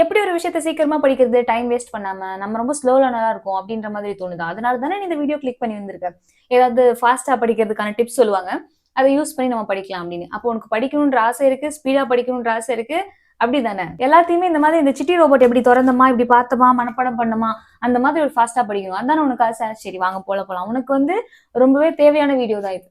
எப்படி ஒரு விஷயத்த சீக்கிரமா படிக்கிறது, டைம் வேஸ்ட் பண்ணாம, நம்ம ரொம்ப ஸ்லோ லேர்னரா இருக்கோம் அப்படின்ற மாதிரி தோணுதா? அதனால தானே நீ இந்த வீடியோ கிளிக் பண்ணி வந்திருக்க. ஏதாவது ஃபாஸ்ட்டா படிக்கிறதுக்கான டிப்ஸ் சொல்லுவாங்க. அத யூஸ் பண்ணி நம்ம படிக்கலாம் அப்படின்னு. அப்போ உனக்கு படிக்கணுன்ற ஆசை இருக்கு, ஸ்பீடா படிக்கணுன்ற ஆசை இருக்கு. அப்படிதானே? எல்லாத்தையுமே இந்த மாதிரி இந்த சிட்டி ரோபோட் எப்படி தொறந்தோமா, இப்படி பார்த்தோமா, மனப்பாடம் பண்ணோமா, அந்த மாதிரி ஒரு ஃபாஸ்ட்டா படிக்கணும். அதானே உனக்கு ஆசை? சரி வாங்க போலாம். உனக்கு வந்து ரொம்பவே தேவையான வீடியோ தான் இது.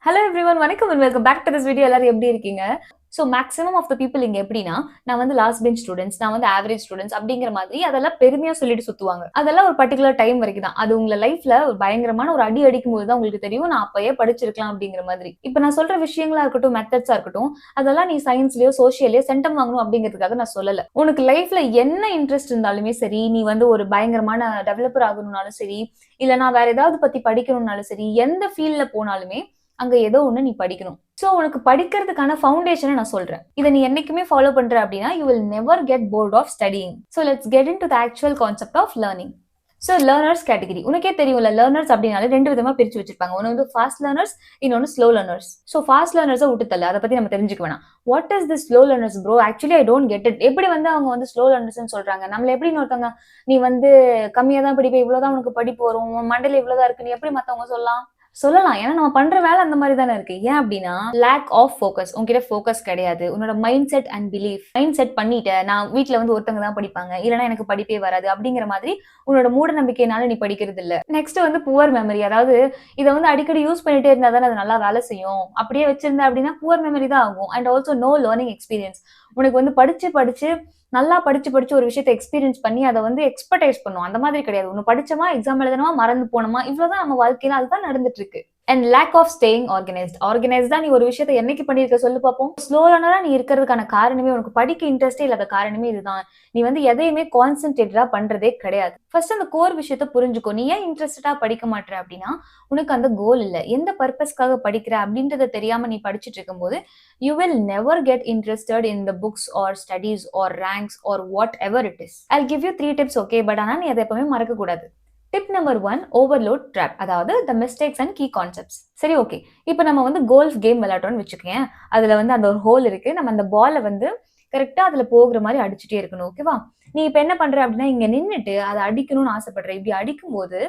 ஹலோ எவ்ரிவன், வணக்கம் and welcome back to this video. எல்லாரும் எப்படி இருக்கீங்க? So maximum of the people இங்க எப்படின்னா, நான் வந்து லாஸ்ட் பெஞ்ச் ஸ்டூடெண்ட்ஸ், நான் வந்து ஆவரேஜ் ஸ்டூடெண்ட்ஸ் அப்படிங்கிற மாதிரி அதெல்லாம் பெருமையா சொல்லிட்டு சுத்துவாங்க. அதெல்லாம் ஒரு பர்டிகுலர் டைம் வரைக்கும் தான். அது உங்க லைஃப்ல ஒரு பயங்கரமான ஒரு அடி அடிக்கும் போது தான் உங்களுக்கு தெரியும், நான் அப்பயே படிச்சிருக்கலாம் அப்படிங்கிற மாதிரி. இப்ப நான் சொல்ற விஷயங்களா இருக்கட்டும், மெத்தட்ஸா இருக்கட்டும், அதெல்லாம் நீ சயின்ஸ்லயோ சோசியல்லயோ சென்டம் வாங்கணும் அப்படிங்கிறதுக்காக நான் சொல்லல. உனக்கு லைஃப்ல என்ன இன்ட்ரெஸ்ட் இருந்தாலுமே சரி, நீ வந்து ஒரு பயங்கரமான டெவலப்பர் ஆகணும்னாலும் சரி, இல்ல நான் வேற ஏதாவது பத்தி படிக்கணும்னாலும் சரி, எந்த ஃபீல்ட்ல போனாலுமே அங்க ஏதோ ஒண்ணு நீ படிக்கணும். சோ உனக்கு படிக்கிறதுக்கான ஃபவுண்டேஷனை நான் சொல்றேன். இதை நீ என்னைக்குமே ஃபாலோ பண்ற அப்படின்னா you will never get bored of studying. So let's get into the actual concept of learning. So learners category உனக்கே தெரியும்ல, லேர்னர்ஸ் அப்படின்னாலே ரெண்டு விதமா பிரிச்சு வச்சிருப்பாங்க. ஒன்று வந்து ஃபாஸ்ட் லேர்னர்ஸ், இன்னொன்று ஸ்லோ லேர்னர்ஸ். ஸோ ஃபாஸ்ட் லேர்னர்ஸை விட்டுத்தல்ல, அதை பத்தி நம்ம தெரிஞ்சுக்க வேணாம். What is the slow learners bro? Actually I don't get it. எப்படி வந்து அவங்க வந்து ஸ்லோ லேர்னர்ஸ்னு சொல்றாங்க? நம்மள எப்படி இன்னொருத்தவங்க நீ வந்து கம்மியா தான் படிப்ப, இவ்வளவுதான் உனக்கு படிப்பு வரும், மண்டல இவ்வளவுதான் இருக்கு, நீ எப்படி மத்தவங்க சொல்லலாம். ஏன்னா நம்ம பண்ற வேலை அந்த மாதிரி தானே இருக்கு. ஏன் அப்படின்னா லேக் ஆஃப் ஃபோக்கஸ். உங்ககிட்ட ஃபோக்கஸ் கிடையாது. உன்னோட mind set and belief mind set பண்ணிட்ட, நான் வீட்டுல வந்து ஒருத்தவங்க தான் படிப்பாங்க, இல்லைன்னா எனக்கு படிப்பே வராது அப்படிங்கிற மாதிரி உன்னோட மூட நம்பிக்கையினால நீ படிக்கிறது இல்ல. நெக்ஸ்ட் வந்து புவர் மெமரி. அதாவது இதை வந்து அடிக்கடி யூஸ் பண்ணிட்டே இருந்தா தானே அது நல்லா வேலை செய்யும். அப்படியே வச்சிருந்தா அப்படின்னா புவர் மெமரி தான் ஆகும். And also no learning experience. உனக்கு வந்து படிச்சு நல்லா படிச்சு ஒரு விஷயத்தை எக்ஸ்பீரியன்ஸ் பண்ணி அதை வந்து எக்ஸ்பர்டைஸ் பண்ணும். அந்த மாதிரி கிடையாது. ஒன்று படிச்சோமா, எக்ஸாம் எழுதணுமா, மறந்து போனோமா, இவ்வளவுதான் நம்ம வாழ்க்கையில அதுதான் நடந்துட்டு இருக்கு. And lack of staying organised. ஆர்கனைஸ்டா நீ ஒரு விஷயத்தை என்னைக்கு பண்ணிருக்க சொல்லு பார்ப்போம். ஸ்லோ லேர்னரா நீ இருக்கிறதுக்கான காரணமே, உனக்கு படிக்க இன்ட்ரெஸ்டே இல்லாத காரணமே இதுதான். நீ வந்து எதையுமே கான்சென்ட்ரேட்டடா பண்றதே கிடையாது. ஃபர்ஸ்ட் அந்த கோர் விஷயத்த புரிஞ்சுக்கோ. நீ ஏன் இன்ட்ரெஸ்டடா படிக்க மாட்டேற அப்படின்னா உனக்கு அந்த கோல் இல்ல. எந்த பர்பஸ்க்காக படிக்கிற அப்படின்றத தெரியாம நீ படிச்சுட்டு இருக்கும்போது you will never get interested in the books or studies or ranks or whatever it is. I'll give you 3 tips, okay? But ஆனா நீ அதை எப்பவுமே மறக்க கூடாது. Tip number 1, overload trap. அதாவது the mistakes and key concepts. சரி, okay. இப்போ நம்ம வந்து கோல்ஃப் கேம் விளையாட்டோம்னு வச்சுக்கேன். அதுல வந்து அந்த ஒரு ஹோல் இருக்கு. நம்ம அந்த பாலை வந்து கரெக்டா அதுல போகிற மாதிரி அடிச்சுட்டே இருக்கணும், ஓகேவா? நீ இப்ப என்ன பண்ற அப்படின்னா இங்க நின்னுட்டு அதை அடிக்கணும்னு ஆசைப்படுற. இப்படி அடிக்கும் போது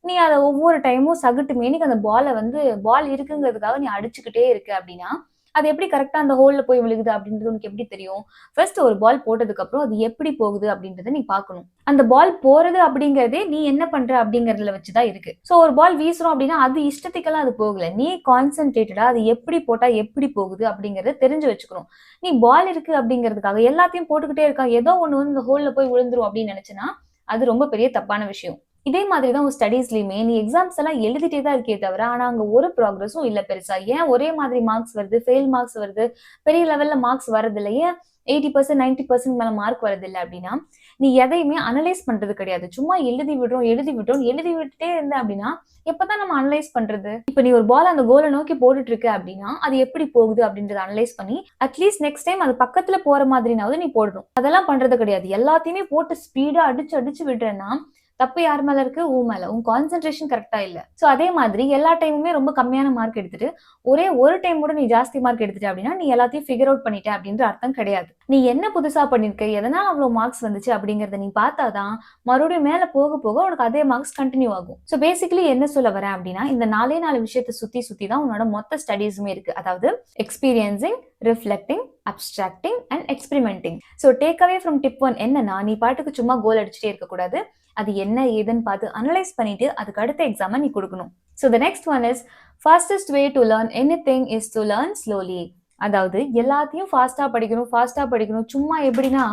நீ அதை ஒவ்வொரு டைமும் சகட்டு மேனிக்கு அந்த பாலை வந்து பால் இருக்குங்கிறதுக்காக நீ அடிச்சுக்கிட்டே இருக்கு அப்படின்னா அது எப்படி கரெக்டா அந்த ஹோல்ல போய் விழுகுது அப்படின்றது உனக்கு எப்படி தெரியும்? ஃபர்ஸ்ட் ஒரு பால் போட்டதுக்கு அப்புறம் அது எப்படி போகுது அப்படின்றத நீ பார்க்கணும். அந்த பால் போறது அப்படிங்கறதே நீ என்ன பண்ற அப்படிங்கறதுல வச்சுதான் இருக்கு. சோ ஒரு பால் வீசுறோம் அப்படின்னா அது இஷ்டத்துக்கெல்லாம் அது போகல. நீ கான்சென்ட்ரேட்டடா அது எப்படி போட்டா எப்படி போகுது அப்படிங்கறத தெரிஞ்சு வச்சுக்கணும். நீ பால் இருக்கு அப்படிங்கிறதுக்காக எல்லாத்தையும் போட்டுக்கிட்டே இருக்கா, ஏதோ ஒண்ணு வந்து இந்த ஹோல்ல போய் விழுந்துரும் அப்படின்னு நினைச்சுன்னா அது ரொம்ப பெரிய தப்பான விஷயம். இதே மாதிரி தான் உன் ஸ்டடீஸ்லயுமே நீ எக்ஸாம்ஸ் எல்லாம் எழுதிட்டே தான் இருக்கே தவிர ஆனா அங்க ஒரு ப்ராக்ரஸும் இல்ல பெருசா. ஏன் ஒரே மாதிரி மார்க்ஸ் வருது, ஃபெயில் மார்க்ஸ் வருது, பெரிய லெவல்ல மார்க்ஸ் வரது இல்லை, ஏன் 80% 90% மேல மார்க் வரது இல்லை அப்படின்னா நீ எதையுமே அனலைஸ் பண்றது கிடையாது. சும்மா எழுதி விட்டுட்டே இருந்த அப்படின்னா எப்பதான் நம்ம அனலைஸ் பண்றது? இப்ப நீ ஒரு பால் அந்த கோலை நோக்கி போட்டுட்டு இருக்க அப்படின்னா அது எப்படி போகுது அப்படின்றத அனலைஸ் பண்ணி அட்லீஸ்ட் நெக்ஸ்ட் டைம் அது பக்கத்துல போற மாதிரினாவது நீ போடணும். அதெல்லாம் பண்றது கிடையாது. எல்லாத்தையுமே போட்டு ஸ்பீடா அடிச்சு விடுறேன்னா தப்பு யார் மேல இருக்கு? உன் மேல. உன் கான்சென்ட்ரேஷன் கரெக்டா இல்ல. சோ அதே மாதிரி எல்லா டைமுமே ரொம்ப கம்மியான மார்க் எடுத்துட்டு ஒரே ஒரு டைம் கூட நீ ஜாஸ்தி மார்க் எடுத்துட்ட அப்படின்னா நீ எல்லாத்தையும் ஃபிகர் அவுட் பண்ணிட்ட அப்படின்ற அர்த்தம் கிடையாது. நீ என்ன புதுசா பண்ணிருக்க, எதனால அவ்வளவு மார்க்ஸ் வந்துச்சு அப்படிங்கறத நீ பார்த்தாதான் மறுபடியும் மேல போக போக உனக்கு அதே மார்க்ஸ் கண்டினியூ ஆகும். சோ பேசிக்கலி என்ன சொல்ல வரேன் அப்படின்னா இந்த 4 விஷயத்தை சுத்தி தான் உன்னோட மொத்த ஸ்டடீஸுமே இருக்கு. அதாவது experiencing, reflecting, abstracting and experimenting. So take away from tip 1 என்னன்னா நீ பாட்டுக்கு சும்மா கோல் அடிச்சுட்டே இருக்கக்கூடாது. அது என்ன ஏதுன்னு பார்த்து அனலைஸ் பண்ணிட்டு அதுக்கு அடுத்த எக்ஸாமை நீ கொடுக்கணும். So the next one is fastest way to learn anything is to learn slowly. அதாவது எல்லாத்தையும் ஃபாஸ்டா படிக்கணும். சும்மா எப்படின்னா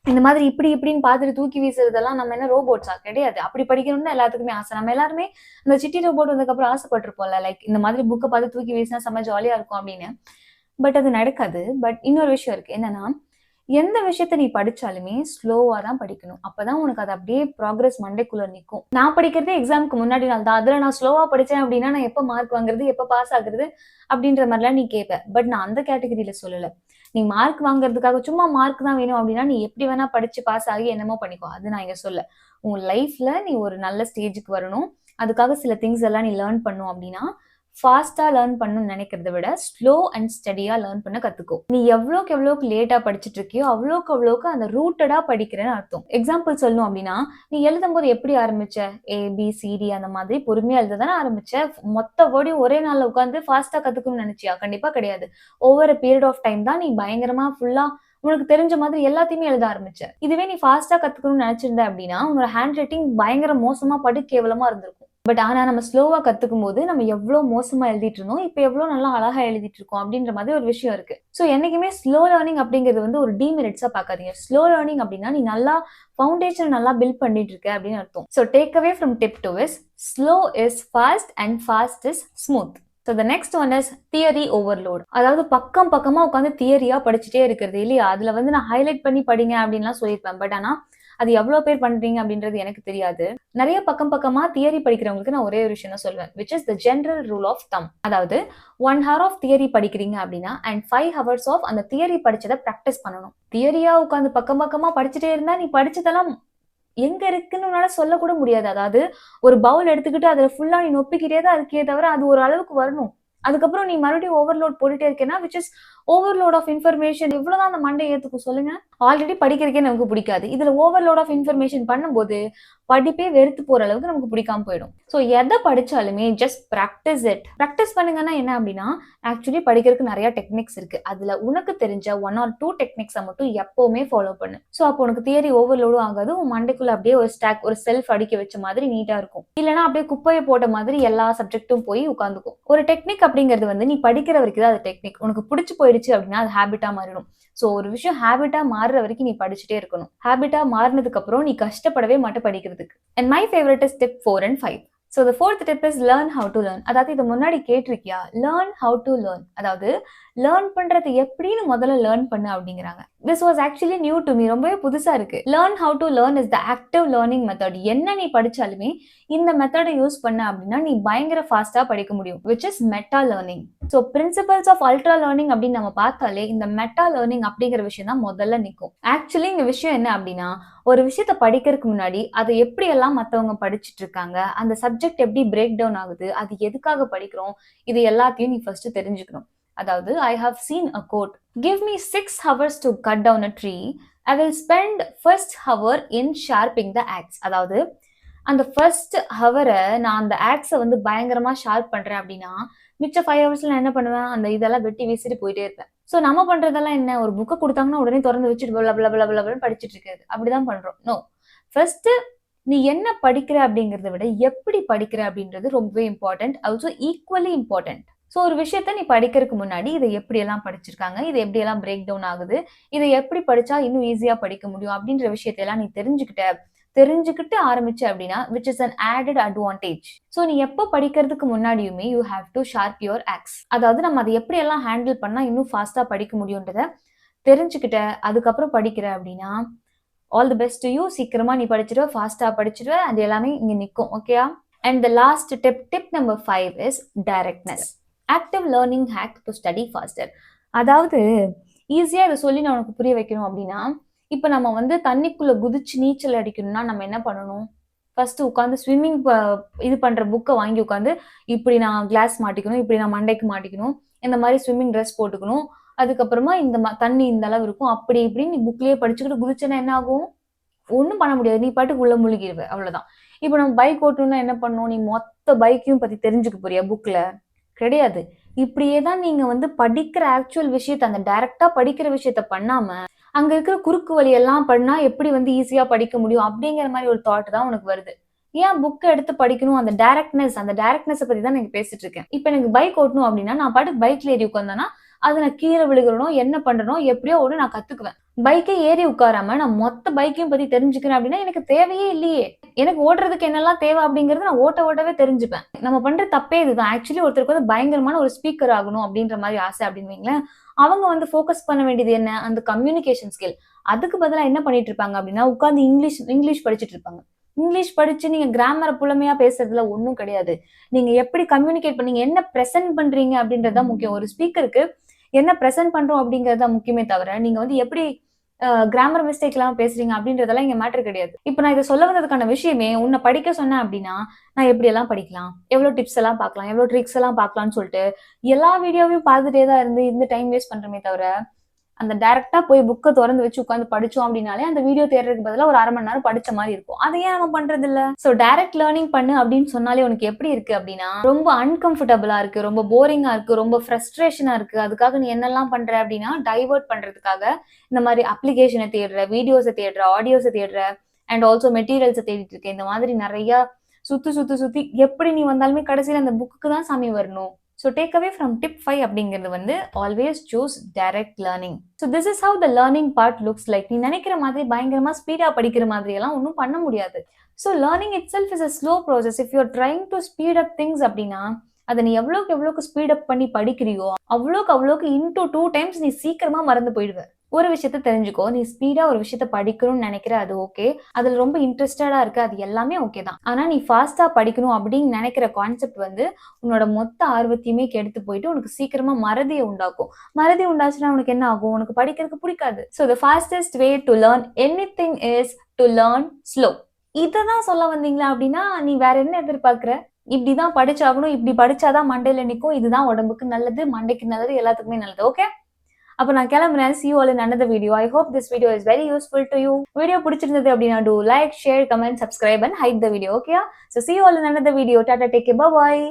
இந்த மாதிரி இப்படின்னு பார்த்துட்டு தூக்கி வீசுறதெல்லாம் நம்ம என்ன ரோபோட்ஸா? கிடையாது. அப்படி படிக்கணும்னு எல்லாத்துக்குமே ஆசை. நம்ம எல்லாருமே இந்த சிட்டி ரோபோட் வந்ததுக்கப்புறம் ஆசைப்பட்டிருப்போம்ல, லைக் இந்த மாதிரி புக்கை பார்த்து தூக்கி வீசினா செம்ம ஜாலியா இருக்கும் அப்படின்னு. பட் அது நடக்காது. பட் இன்னொரு விஷயம் இருக்கு. என்னன்னா எந்த விஷயத்த நீ படிச்சாலுமே ஸ்லோவா தான் படிக்கணும். அப்பதான் உனக்கு அது அப்படியே ப்ராக்ரஸ் மண்டைக்குள்ள நிற்கும். நான் படிக்கிறதே எக்ஸாமுக்கு முன்னாடி நாள் தான். அதுல நான் ஸ்லோவா படிச்சேன் அப்படின்னா நான் எப்ப மார்க் வாங்குறது, எப்ப பாஸ் ஆகுறது அப்படின்ற மாதிரிலாம் நீ கேட்ப. பட் நான் அந்த கேட்டகரியில சொல்லல. நீ மார்க் வாங்குறதுக்காக சும்மா மார்க் தான் வேணும் அப்படின்னா நீ எப்படி வேணா படிச்சு பாஸ் ஆகி என்னமோ பண்ணிக்கோ. அது நான் இங்க சொல்ல. உன் லைஃப்ல நீ ஒரு நல்ல ஸ்டேஜுக்கு வரணும், அதுக்காக சில திங்ஸ் எல்லாம் நீ லேர்ன் பண்ணும் அப்படின்னா ஃபாஸ்டா லேர்ன் பண்ணணும்னு நினைக்கிறத விட ஸ்லோ அண்ட் ஸ்டடியா லேர்ன் பண்ண கத்துக்கோ. நீ எவ்வளோக்கு லேட்டா படிச்சுட்டு இருக்கியோ அவ்வளோக்கு அந்த ரூட்டடா படிக்கிறேன்னு அர்த்தம். எக்ஸாம்பிள் சொல்லணும் அப்படின்னா, நீ எழுதும் போது எப்படி ஆரம்பிச்ச? ABCD அந்த மாதிரி பொறுமையா எழுத தானே ஆரம்பிச்ச. மொத்த வேர்டையும் ஒரே நாள்ல உட்காந்து ஃபாஸ்டா கத்துக்கணும்னு நினைச்சியா? கண்டிப்பா கிடையாது. ஓவர் பீரியட் ஆஃப் டைம் தான் நீ பயங்கரமா ஃபுல்லா உனக்கு தெரிஞ்ச மாதிரி எல்லாத்தையுமே எழுத ஆரம்பிச்ச. இதுவே நீ ஃபாஸ்டா கத்துக்கணும்னு நினைச்சிருந்த அப்படின்னா உன்னோட ஹேண்ட் ரைட்டிங் பயங்கர மோசமா கேவலமா இருந்திருக்கும். பட் ஆனா நம்ம ஸ்லோவா கத்துக்கும் போது நம்ம எவ்வளவு மோசமா எழுதிட்டு இருந்தோம், இப்ப எவ்வளவு நல்லா அழகா எழுதிட்டு இருக்கோம் அப்படின்ற மாதிரி ஒரு விஷயம் இருக்கு. சோ என்னைக்குமே ஸ்லோ லேர்னிங் அப்படிங்கிறது வந்து ஒரு டிமெரிட்ஸா பாக்காதீங்க. ஸ்லோ லேர்னிங் அப்படின்னா நீ நல்லா ஃபவுண்டேஷன் நல்லா பில்ட் பண்ணிட்டு இருக்க அப்படின்னு அர்த்தம். So take away from tip 2 is slow is fast and fast is smooth. So the next one is theory overload. அதாவது பக்கமா உட்காந்து தியரியா படிச்சுட்டே இருக்கிறது இல்லையா? அதுல வந்து நான் ஹைலைட் பண்ணி படிங்க அப்படின்லாம் சொல்லியிருப்பேன். பட் ஆனா அது எவ்வளவு பேர் பண்றீங்க அப்படின்றது எனக்கு தெரியாது. நிறைய பக்கமா தியரி படிக்கிறவங்களுக்கு நான் ஒரே ஒரு விஷயம் தான் சொல்வேன், which is the general rule of thumb. அதாவது 1 hour of தியரி படிக்கிறீங்க அப்படின்னா and 5 hours of அந்த தியரி படிச்சதை பிராக்டிஸ் பண்ணணும். தியரியா உட்காந்து பக்கமா படிச்சுட்டே இருந்தா நீ படிச்சதெல்லாம் எங்க இருக்குன்னு உன்னால சொல்ல கூட முடியாது. அதாவது ஒரு பவுல் எடுத்துக்கிட்டு அதுல ஃபுல்லா நீ நொப்பிக்கிட்டே தான் இருக்கே தவிர அது ஒரு அளவுக்கு வரணும். அதுக்கப்புறம் நீ மறுபடியும் ஓவர்லோட் போட்டுட்டே இருக்கேன்னா which is overload of information. இவ்வளவுதான் அந்த மண்டை ஏத்துக்கும் சொல்லுங்க. ஆல்ரெடி படிக்கிறதுக்கே நமக்கு பிடிக்காது. இதுல ஓவர்லோட் ஆஃப் இன்ஃபர்மேஷன் பண்ணும்போது படிப்பே வெறுத்து போற அளவுக்கு நமக்கு பிடிக்காம போயிடும். ஸோ எதை படிச்சாலுமே ஜஸ்ட் ப்ராக்டிஸ் இட். ப்ராக்டிஸ் பண்ணுங்கன்னா என்ன அப்படின்னா, ஆக்சுவலி படிக்கிறதுக்கு நிறைய டெக்னிக்ஸ் இருக்கு. அதுல உனக்கு தெரிஞ்ச 1 or 2 டெக்னிக்ஸை மட்டும் எப்பவுமே ஃபாலோ பண்ணு. ஸோ அப்போ உனக்கு தியரி ஓவர்லோடும் ஆகாது. உன் மண்டைக்குள்ள அப்படியே ஒரு ஸ்டாக் ஒரு செல்ஃப் அடிக்க வச்ச மாதிரி நீட்டா இருக்கும். இல்லைன்னா அப்படியே குப்பையை போட்ட மாதிரி எல்லா சப்ஜெக்டும் போய் உட்காந்துக்கும். ஒரு டெக்னிக் அப்படிங்கிறது வந்து நீ படிக்கிற வரைக்கும் தான் அது டெக்னிக். உனக்கு பிடிச்சு போயிடுச்சு அப்படின்னா அது ஹேபிட்டா மாறிடும். சோ ஒரு விஷயம் ஹேபிட்டா மாறுற வரைக்கும் நீ படிச்சுட்டே இருக்கணும். ஹேபிட்டா மாறினதுக்கு அப்புறம் நீ கஷ்டப்படவே மாட்ட படிக்கிறதுக்கு. And my favorite is tip 4 and 5. So the fourth tip is learn how to learn. அதாவது இது முன்னாடி கேட்டிருக்கியா? learn how to learn. அதாவது லேர்ன் பண்றது எப்படின்னு முதல்ல லேர்ன் பண்ணு அப்படிங்கிறாங்க. This was actually new to me. ரொம்பவே புதுசா இருக்கு. learn how to learn is the active learning method. என்ன நீ படிச்சாலுமே இந்த மெத்தடை யூஸ் பண்ண அப்படின்னா நீ பயங்கர ஃபாஸ்டா படிக்க முடியும், which is meta learning. So principles of ultra learning அப்படின்னு நம்ம பார்த்தாலே இந்த மெட்டா லேர்னிங் அப்படிங்கிற விஷயம் தான் முதல்ல நிற்கும். ஆக்சுவலி இந்த விஷயம் என்ன அப்படின்னா, ஒரு விஷயத்த படிக்கிறதுக்கு முன்னாடி அதை எப்படி எல்லாம் மற்றவங்க படிச்சுட்டு இருக்காங்க, அந்த சப்ஜெக்ட் எப்படி பிரேக் டவுன் ஆகுது, அது எதுக்காக படிக்கிறோம், இது எல்லாத்தையும் நீ ஃபர்ஸ்ட் தெரிஞ்சுக்கணும். அதாவது I have seen a quote, give me 6 hours to cut down a tree, I will spend first hour in sharpening the axe. அதாவது அந்த ஃபர்ஸ்ட் ஹவரை நான் அந்த ஆக்ஸை வந்து பயங்கரமா ஷார்ப் பண்றேன் அப்படின்னா மிச்ச 5 ஹவர்ஸ்ல நான் என்ன பண்ணுவேன், அந்த இதெல்லாம் வெட்டி வீசிட்டு போயிட்டே இருப்பேன். ஸோ நம்ம பண்றதெல்லாம் என்ன, ஒரு புக்கை கொடுத்தாங்கன்னா உடனே திறந்து வச்சுட்டு படிச்சுட்டு இருக்காது. அப்படிதான் பண்றோம். நோ, ஃபர்ஸ்ட் நீ என்ன படிக்கிற அப்படிங்கிறத விட எப்படி படிக்கிற அப்படின்றது ரொம்பவே important, also equally important. So ஒரு விஷயத்த நீ படிக்கிறதுக்கு முன்னாடி இதை எப்படியெல்லாம் படிச்சிருக்காங்க, இது எப்படியெல்லாம் பிரேக் டவுன் ஆகுது, இதை எப்படி படிச்சா இன்னும் ஈஸியா படிக்க முடியும் அப்படின்ற விஷயத்தையெல்லாம் நீ தெரிஞ்சுக்கிட்டு ஆரம்பிச்சு அப்படின்னா which is an added advantage. So நீ எப்போ படிக்கிறதுக்கு முன்னாடியுமே you have to sharp your axe. அதாவது நம்ம அதை எப்படியெல்லாம் ஹேண்டில் பண்ணா இன்னும் ஃபாஸ்டா படிக்க முடியும்ன்றத தெரிஞ்சுக்கிட்ட அதுக்கப்புறம் படிக்கிற அப்படின்னா all the best to you. சீக்கிரமா நீ படிச்சிடுவ, ஃபாஸ்டா படிச்சிடுவ, அது எல்லாமே இங்க நிற்கும். ஓகேயா? And the last tip number 5 is directness. Active learning hack to study faster. அதாவது ஈஸியா இதை சொல்லி நான் உனக்கு புரிய வைக்கணும் அப்படின்னா, இப்போ நம்ம வந்து தண்ணிக்குள்ள குதிச்சு நீச்சல் அடிக்கணும்னா நம்ம என்ன பண்ணணும், ஃபர்ஸ்ட் உட்காந்து ஸ்விம்மிங் இது பண்ற புக்கை வாங்கி உட்காந்து இப்படி நான் கிளாஸ் மாட்டிக்கணும், இப்படி நான் மண்டைக்கு மாட்டிக்கணும், இந்த மாதிரி ஸ்விம்மிங் ட்ரெஸ் போட்டுக்கணும், அதுக்கப்புறமா இந்த தண்ணி இந்த அளவு இருக்கும், அப்படி இப்படின்னு நீ புக்லயே படிச்சுக்கிட்டு குதிச்சேன்னா என்ன ஆகும், ஒன்றும் பண்ண முடியாது, நீ பாட்டுக்கு உள்ள முழுகிடுவ, அவ்வளவுதான். இப்போ நம்ம பைக் ஓட்டணும்னா என்ன பண்ணணும், நீ மொத்த பைக்கையும் பத்தி தெரிஞ்சுக்க போறியா புக்ல? கிடையாது. இப்படியே தான் நீங்க வந்து படிக்கிற ஆக்சுவல் விஷயத்த, அந்த டைரக்டா படிக்கிற விஷயத்த பண்ணாம அங்க இருக்கிற குறுக்கு வழி எல்லாம் பண்ணா எப்படி வந்து ஈஸியா படிக்க முடியும் அப்படிங்கிற மாதிரி ஒரு தாட் தான் உனக்கு வருது. ஏன் புக்கை எடுத்து படிக்கணும்? அந்த டைரக்ட்னஸ் பத்தி தான் நீங்க பேசிட்டு இருக்கேன். இப்ப எனக்கு பைக் ஓட்டணும் அப்படின்னா நான் பாட்டுக்கு பைக்ல ஏறி உட்காந்தேன்னா அது நான் கீழே விழுகிறனும், என்ன பண்றனும், எப்படியோ ஓட நான் கத்துக்குவேன். பைக்கை ஏறி உட்காராம நான் மொத்த பைக்கையும் பத்தி தெரிஞ்சுக்கிறேன் அப்படின்னா எனக்கு தேவையே இல்லையே. எனக்கு ஓட்டுறதுக்கு என்னெல்லாம் தேவை அப்படிங்கறது நான் ஓட்டவே தெரிஞ்சுப்பேன். நம்ம பண்ற தப்பே இதுதான். ஆக்சுவலி ஒருத்தருக்கு வந்து பயங்கரமான ஒரு ஸ்பீக்கர் ஆகணும் அப்படின்ற மாதிரி ஆசை அப்படின்னு வைங்களேன், அவங்க வந்து ஃபோக்கஸ் பண்ண வேண்டியது என்ன, அந்த கம்யூனிகேஷன் ஸ்கில். அதுக்கு பதிலா என்ன பண்ணிட்டு இருப்பாங்க அப்படின்னா உட்காந்து இங்கிலீஷ் படிச்சுட்டு இருப்பாங்க. இங்கிலீஷ் படிச்சு நீங்க கிராமரை புலமையா பேசுறதுல ஒன்றும் கிடையாது. நீங்க எப்படி கம்யூனிகேட் பண்ணீங்க, என்ன ப்ரெசென்ட் பண்றீங்க அப்படின்றதுதான் முக்கியம். ஒரு ஸ்பீக்கருக்கு என்ன ப்ரெசென்ட் பண்றோம் அப்படிங்கறது தான் முக்கியமே தவிர நீங்க வந்து எப்படி கிராமர் மிஸ்டேக் எல்லாம் பேசுறீங்க அப்படின்றதெல்லாம் இங்க மேட்டர் கிடையாது. இப்ப நான் இதை சொல்ல வந்ததுக்கான விஷயமே, உன்னை படிக்க சொன்னேன் அப்படின்னா நான் எப்படி எல்லாம் படிக்கலாம், எவ்வளவு டிப்ஸ் எல்லாம் பார்க்கலாம், எவ்வளவு ட்ரிக்ஸ் எல்லாம் பார்க்கலாம்னு சொல்லிட்டு எல்லா வீடியோவையும் பார்த்துட்டே தான் இருந்து இந்த டைம் வேஸ்ட் பண்றமே தவிர, அந்த டைரக்டா போய் புக்கை திறந்து வச்சு உட்காந்து படிச்சோம் அப்படின்னாலே அந்த வீடியோ தேடுறதுக்கு பதிலா ஒரு 1/2 மணி நேரம் படிச்ச மாதிரி இருக்கும். அதை ஏன் நம்ம பண்றது இல்ல? சோ டைரக்ட் லேர்னிங் பண்ணு அப்படின்னு சொன்னாலே உனக்கு எப்படி இருக்கு அப்படின்னா, ரொம்ப அன்கம்ஃபர்டபுளா இருக்கு, ரொம்ப போரிங்கா இருக்கு, ரொம்ப ஃப்ரஸ்ட்ரேஷனா இருக்கு. அதுக்காக நீ என்னெல்லாம் பண்ற அப்படின்னா, டைவர்ட் பண்றதுக்காக இந்த மாதிரி அப்ளிகேஷனை தேடுற, வீடியோஸை தேடுற, ஆடியோஸை தேடுற, அண்ட் ஆல்சோ மெட்டீரியல்ஸை தேடிட்டு இருக்க. இந்த மாதிரி நிறைய சுத்தி எப்படி நீ வந்தாலுமே கடைசியில் அந்த புக்கு தான் சாமி வரணும். So take away from tip 5 அப்படிங்கிறது வந்து always choose direct learning. So this is how the learning part looks like. நீ நினைக்கிற மாதிரி பயங்கரமா ஸ்பீடா படிக்கிற மாதிரி எல்லாம் ஒன்றும் பண்ண முடியாது. So learning itself is a slow process. If you are trying to speed up things அப்படின்னா, அதை நீ எவ்வளோக்கு ஸ்பீட் அப் பண்ணி படிக்கிறியோ அவ்வளோக்கு into 2 times நீ சீக்கிரமா மறந்து போயிடுவ. ஒரு விஷயத்த தெரிஞ்சுக்கோ, நீ ஸ்பீடா ஒரு விஷயத்த படிக்கணும்னு நினைக்கிற, அது ஓகே, அதுல ரொம்ப இன்ட்ரெஸ்டடா இருக்கு, அது எல்லாமே ஓகே தான். ஆனா நீ ஃபாஸ்டா படிக்கணும் அப்படின்னு நினைக்கிற கான்செப்ட் வந்து உன்னோட மொத்த ஆர்வத்தையுமே கெடுத்து போயிட்டு உனக்கு சீக்கிரமா மறதியை உண்டாக்கும். மறதி உண்டாச்சுன்னா உனக்கு என்ன ஆகும்? உனக்கு படிக்கிறதுக்கு பிடிக்காது. So the fastest way to learn anything is to learn slow. இதை தான் சொல்ல வந்தீங்களா அப்படின்னா நீ வேற என்ன எதிர்பார்க்கிற? இப்படிதான் படிச்சாகணும், இப்படி படிச்சாதான் மண்டையில நிற்கும், இதுதான் உடம்புக்கு நல்லது, மண்டைக்கு நல்லது, எல்லாத்துக்குமே நல்லது. ஓகே, அப்ப நான் கிளம்புறேன். See you all in another video. I hope this video is very useful to you. Video பிடிச்சிருந்தது அப்படின்னா do like, share, comment, subscribe and hype the video. Okay? So see you all in another video. Tata, take care. Bye bye.